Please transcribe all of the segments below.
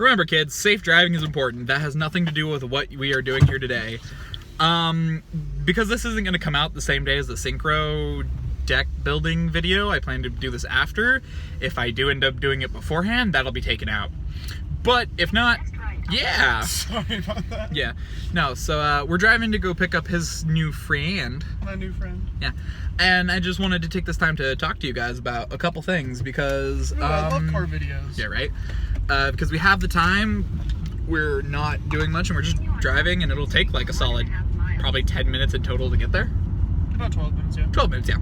remember, kids, safe driving is important. That has nothing to do with what we are doing here today. Because this isn't going to come out the same day as the synchro deck building video, I plan to do this after. If I do end up doing it beforehand, that'll be taken out. But if not, yeah. Sorry about that. Yeah. No, so we're driving to go pick up his new friend. My new friend. Yeah. And I just wanted to take this time to talk to you guys about a couple things because... Ooh, I love car videos. Yeah, right? Because we have the time, we're not doing much, and we're just driving, and it'll take like a solid probably 10 minutes in total to get there. About 12 minutes, yeah. 12 minutes, yeah.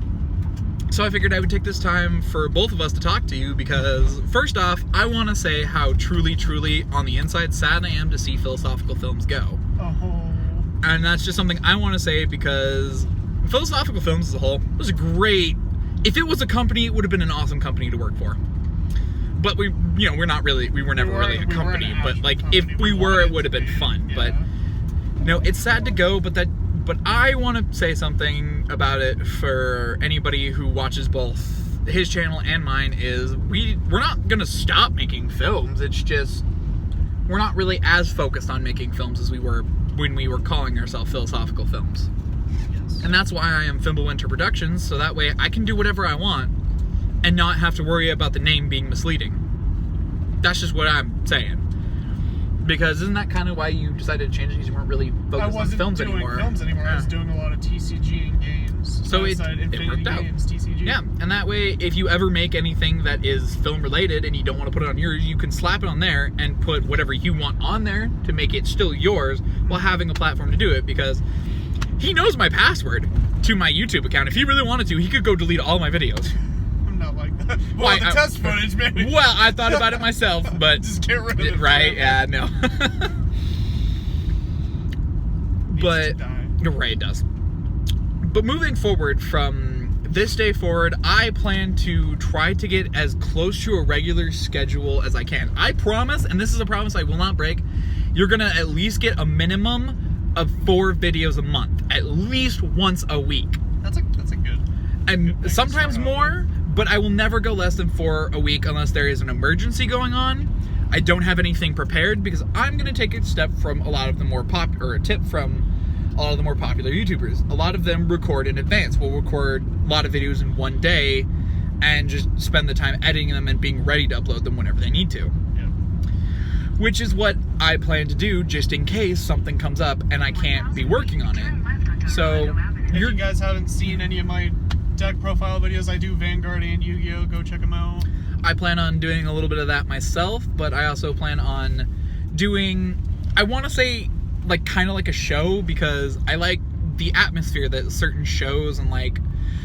So I figured I would take this time for both of us to talk to you because, first off, I want to say how truly, truly, on the inside, sad I am to see philosophical films go. Oh. And that's just something I want to say because philosophical films as a whole was a great... If it was a company, it would have been an awesome company to work for. But we were never really a company, but like if we were, it would have been fun. Yeah. But no, it's sad to go, but I want to say something about it for anybody who watches both his channel and mine is we're not gonna stop making films. It's just we're not really as focused on making films as we were when we were calling ourselves Philosophical Films. Yes. And that's why I am Fimbulwinter Productions, so that way I can do whatever I want and not have to worry about the name being misleading. That's just what I'm saying. Because isn't that kind of why you decided to change it? Because you weren't really focused on films anymore. I wasn't doing films anymore. Yeah. I was doing a lot of TCG and games. So it worked out. Games, TCG. Yeah, and that way, if you ever make anything that is film related and you don't want to put it on yours, you can slap it on there and put whatever you want on there to make it still yours while having a platform to do it. Because he knows my password to my YouTube account. If he really wanted to, he could go delete all my videos. Not like that. Well, the test footage, maybe. Well, I thought about it myself, but just get rid of it. Right? Yeah, no. But right, it does. But moving forward from this day forward, I plan to try to get as close to a regular schedule as I can. I promise, and this is a promise I will not break, you're gonna at least get a minimum of 4 videos a month, at least once a week. That's a good. And sometimes more. But I will never go less than 4 a week unless there is an emergency going on. I don't have anything prepared because I'm going to take a step from a lot of the more a tip from a lot of the more popular YouTubers. A lot of them record in advance. We'll record a lot of videos in one day and just spend the time editing them and being ready to upload them whenever they need to. Yeah. Which is what I plan to do just in case something comes up and I can't be working on it. So if you guys haven't seen any of my deck profile videos, I do Vanguard and Yu-Gi-Oh! Go check them out. I plan on doing a little bit of that myself, but I also plan on doing, I want to say, like, kind of like a show, because I like the atmosphere that certain shows and, like,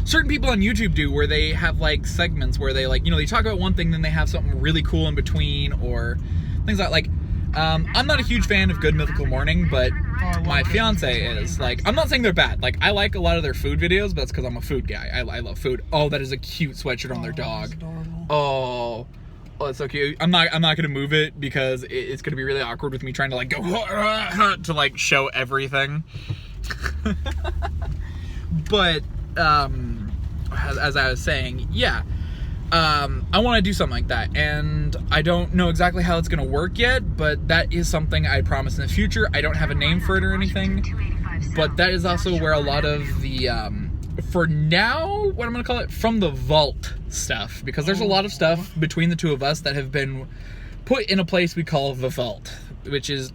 certain people on YouTube do, where they have, like, segments where they, like, they talk about one thing, then they have something really cool in between, or things like, I'm not a huge fan of Good Mythical Morning, but my fiance is. Like, I'm not saying they're bad. Like, I like a lot of their food videos, but that's because I'm a food guy. I love food. Oh, that is a cute sweatshirt on their dog. Oh, it's so cute. I'm not gonna move it because it's gonna be really awkward with me trying to like go to like show everything. But as I was saying, yeah. I want to do something like that, and I don't know exactly how it's going to work yet, but that is something I promise in the future. I don't have a name for it or anything, but that is also where a lot of the, for now, what I'm going to call it, from the vault stuff, because there's a lot of stuff between the two of us that have been put in a place we call the vault, which is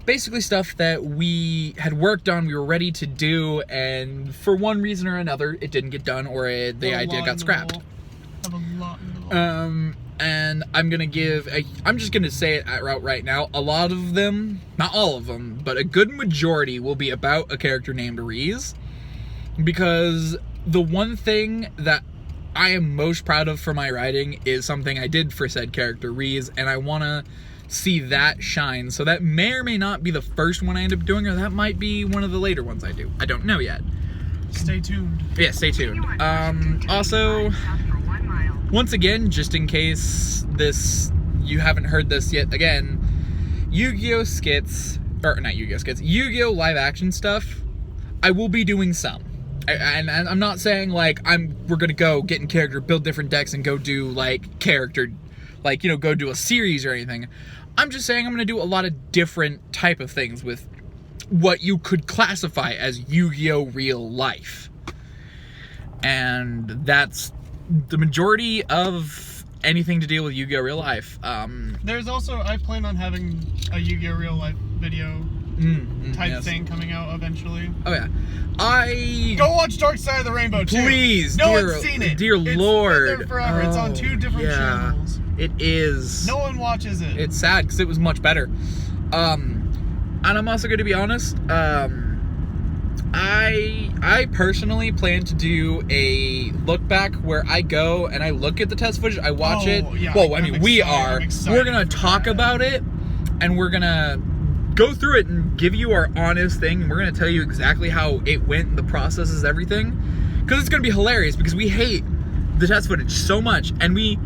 basically stuff that we had worked on, we were ready to do, and for one reason or another, it didn't get done, or the idea got scrapped. And I'm just gonna say it out right now, a lot of them, not all of them, but a good majority will be about a character named Reese, because the one thing that I am most proud of for my writing is something I did for said character Reese, and I want to see that shine. So that may or may not be the first one I end up doing, or that might be one of the later ones I do. I don't know yet. Stay tuned. Yeah, stay tuned. Also, once again, just in case you haven't heard this yet again, Yu-Gi-Oh! Skits, or not Yu-Gi-Oh! Skits, Yu-Gi-Oh! Live action stuff, I will be doing some. And I'm not saying like we're gonna go get in character, build different decks, and go do like character, like, go do a series or anything. I'm just saying I'm going to do a lot of different type of things with what you could classify as Yu-Gi-Oh! Real life. And that's the majority of anything to deal with Yu-Gi-Oh! Real life. There's also, I plan on having a Yu-Gi-Oh! Real life video type thing coming out eventually. Oh yeah. Go watch Dark Side of the Rainbow too. Please, no one's seen it. Dear Lord. It's been there forever. It's on 2 different channels. It is. No one watches it. It's sad because it was much better. And I'm also going to be honest. I personally plan to do a look back where I go and I look at the test footage. I watch it. Yeah, well, I mean, we are. We're going to talk about it, and we're going to go through it and give you our honest thing. And we're going to tell you exactly how it went, the processes, everything. Because it's going to be hilarious because we hate the test footage so much, and we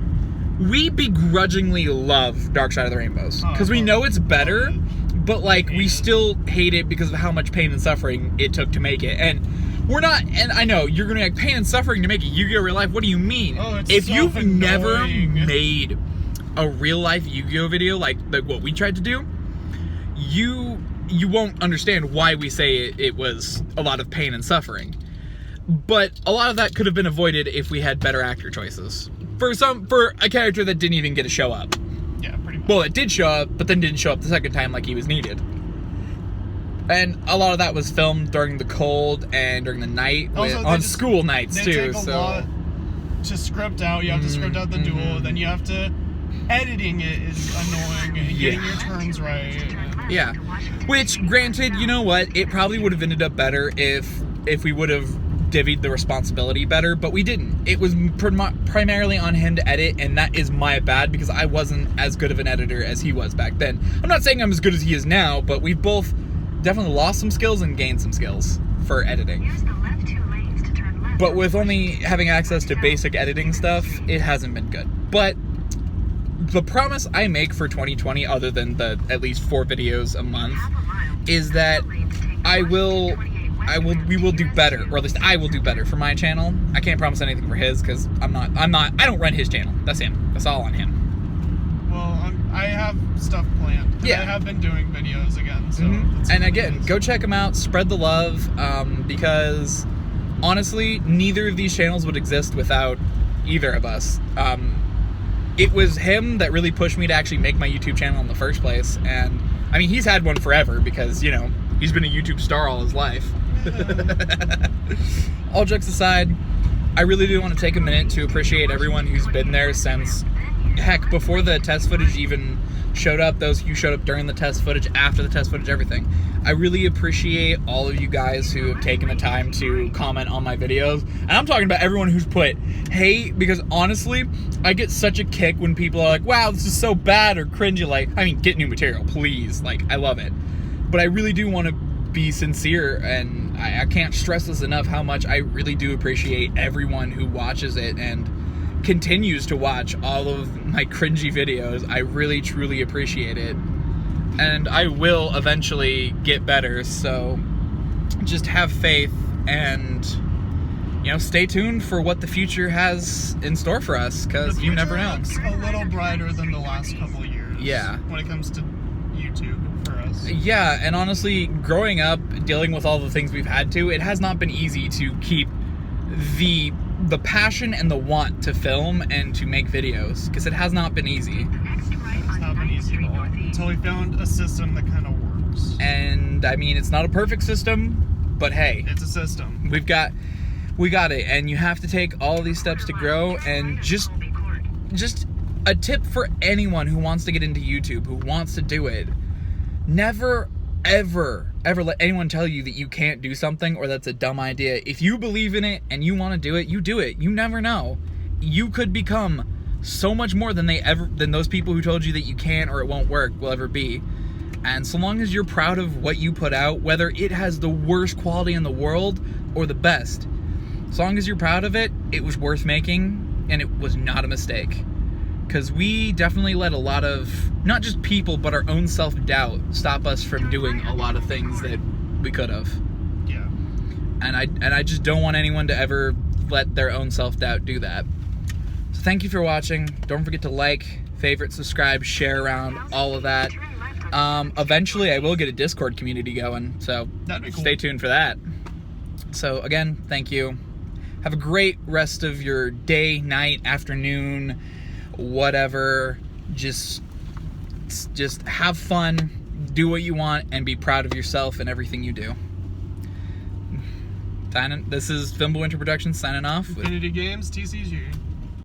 begrudgingly love Dark Side of the Rainbows because we know it's better, but like we still hate it because of how much pain and suffering it took to make it. And we're not, and I know you're gonna be like, pain and suffering to make a Yu-Gi-Oh! Real life. What do you mean? If so you've annoying. never made a real life Yu-Gi-Oh! Video like what we tried to do, you won't understand why we say it was a lot of pain and suffering. But a lot of that could have been avoided if we had better actor choices. For a character that didn't even get to show up. Yeah, pretty much. Well, it did show up, but then didn't show up the second time like he was needed. And a lot of that was filmed during the cold and during the night, on school nights they too. Take a lot to script out. You have to script out the duel, then you have to editing it is annoying and getting your turns right. Yeah, which granted, you know what? It probably would have ended up better if we would have divvied the responsibility better, but we didn't. It was primarily on him to edit, and that is my bad because I wasn't as good of an editor as he was back then. I'm not saying I'm as good as he is now, but we've both definitely lost some skills and gained some skills for editing. But with only having access to basic editing stuff, it hasn't been good. But the promise I make for 2020, other than the at least 4 videos a month, is that we will do better, or at least I will do better for my channel. I can't promise anything for his because I don't run his channel. That's him. That's all on him. Well, I have stuff planned. Yeah. I have been doing videos again. So and again, go check them out. Spread the love, because honestly, neither of these channels would exist without either of us. It was him that really pushed me to actually make my YouTube channel in the first place. And I mean, he's had one forever because, you know, he's been a YouTube star all his life. All jokes aside, I really do want to take a minute to appreciate everyone who's been there since, heck, before the test footage even showed up, those who showed up during the test footage, after the test footage, everything. I really appreciate all of you guys who have taken the time to comment on my videos. And I'm talking about everyone who's put hate, because honestly, I get such a kick when people are like, wow, this is so bad or cringy. Like, I mean, get new material, please. Like, I love it. But I really do want to be sincere, and I can't stress this enough how much I really do appreciate everyone who watches it and continues to watch all of my cringy videos. I really truly appreciate it, and I will eventually get better, so just have faith and, you know, stay tuned for what the future has in store for us, because you never know. Looks a little brighter than the last couple of years. Yeah. When it comes to YouTube for us. Yeah, and honestly, growing up, dealing with all the things we've had to, it has not been easy to keep the passion and the want to film and to make videos, because it has not been easy. It's not been easy at all, until we found a system that kind of works. And I mean, it's not a perfect system, but hey, it's a system. We got it, and you have to take all these steps to grow. And just a tip for anyone who wants to get into YouTube, who wants to do it: never ever let anyone tell you that you can't do something or that's a dumb idea. If you believe in it and you want to do it, you do it. You never know. You could become so much more than those people who told you that you can't or it won't work will ever be. And so long as you're proud of what you put out, whether it has the worst quality in the world or the best, as long as you're proud of it, it was worth making, and it was not a mistake. Because we definitely let a lot of, not just people, but our own self-doubt stop us from doing a lot of things that we could have. Yeah. And I just don't want anyone to ever let their own self-doubt do that. So thank you for watching. Don't forget to like, favorite, subscribe, share around, all of that. Eventually, I will get a Discord community going, so That'd be cool. stay tuned for that. So again, thank you. Have a great rest of your day, night, afternoon, whatever. Just have fun, do what you want, and be proud of yourself and everything you do. This is Fimbulwinter Productions signing off. Infinity Games, TCG.